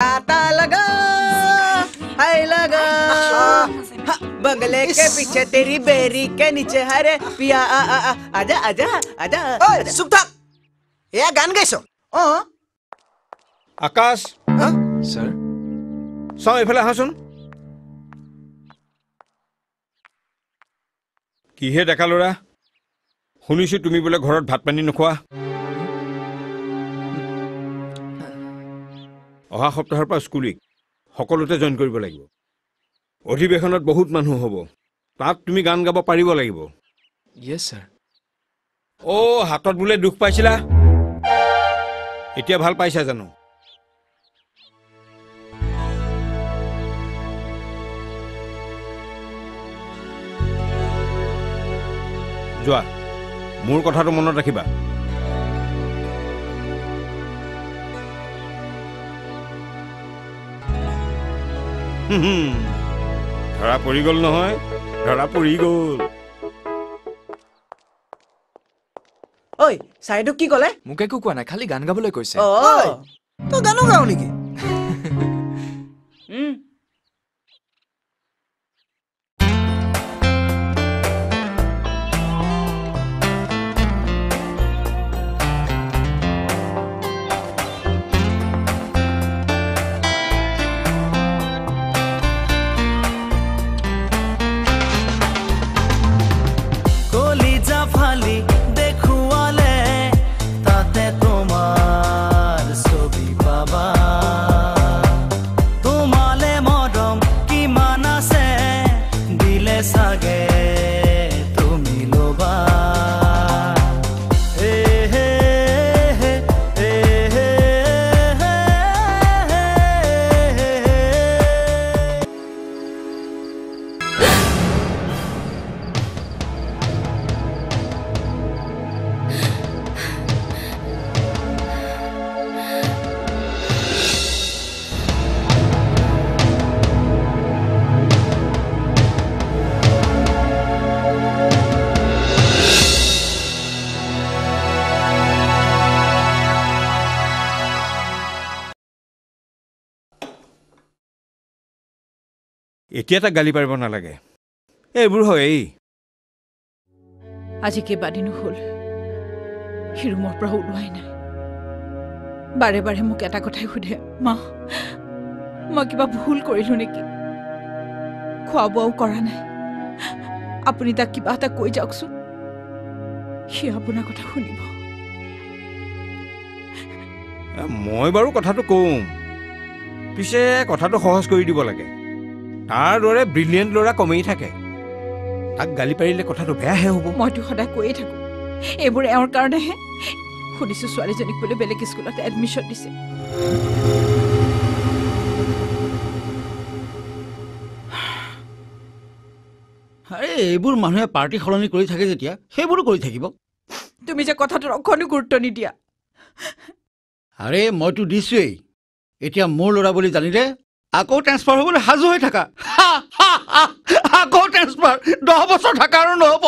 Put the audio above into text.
आता लगा हाय लगा बंगले के पीछे तेरी बेरी के नीचे हरे पिया आजा आजा आजा চুপ থাক এয়া গান গাইছ আকাশ স্যার চাও এইফালে আহাচোন কিহে ডেকা ল'ৰা শুনিছোঁ তুমি বোলে ঘৰত ভাত পানী নোখোৱা অহা সপ্তাহৰ পৰা স্কুলিক সকলোতে জইন কৰিব লাগিব অধিৱেশনত বহুত মানুহ হ'ব তাত তুমি গান গাব পাৰিব লাগিব ইয়েছ স্যাৰ হাতত বোলে দুখ পাইছিলা এতিয়া ভাল পাইছা জানো যোৱা মোৰ কথাটো মনত ৰাখিবা ধৰা পৰি গ'ল নহয় ধৰা পৰি গ'ল ঐ চাইদুক কি ক'লে মোক একো কোৱা নাই খালি গান গাবলৈ কৈছে তই গানো গাও নেকি এতিয়া তাক গালি পাৰিব নালাগে এইবোৰ হয় আজি কেইবাদিনো হ'ল সি ৰুমৰ পৰা ওলোৱাই নাই বাৰে বাৰে মোক এটা কথাই সোধে মা মই কিবা ভুল কৰিলো নেকি খোৱা বোৱাও কৰা নাই আপুনি তাক কিবা এটা কৈ যাওকচোন সি আপোনাৰ কথা শুনিব মই বাৰু কথাটো কম পিছে কথাটো সহজ কৰি দিব লাগে তাৰ দৰে ব্ৰিলিয়েণ্ট ল'ৰা কমেই থাকে তাক গালি পাৰিলে কথাটো বেয়াহে হ'ব মইতো সদায় কৈয়ে থাকো এইবোৰ এওঁৰ কাৰণেহে শুনিছোঁ ছোৱালীজনীক বোলে বেলেগ স্কুলত এডমিশ্যন দিছে এইবোৰ মানুহে পাৰ্টি সলনি কৰি থাকে যেতিয়া সেইবোৰো কৰি থাকিব তুমি যে কথাটোৰ অকণো গুৰুত্ব নিদিয়া আৰে মইতো দিছোৱেই এতিয়া মোৰ ল'ৰা বুলি জানিলে আকৌ ট্ৰেন্সফাৰ হ'বলৈ সাজু হৈ থাকা আকৌ ট্ৰেন্সফাৰ 10 বছৰ থাকা আৰু নহ'ব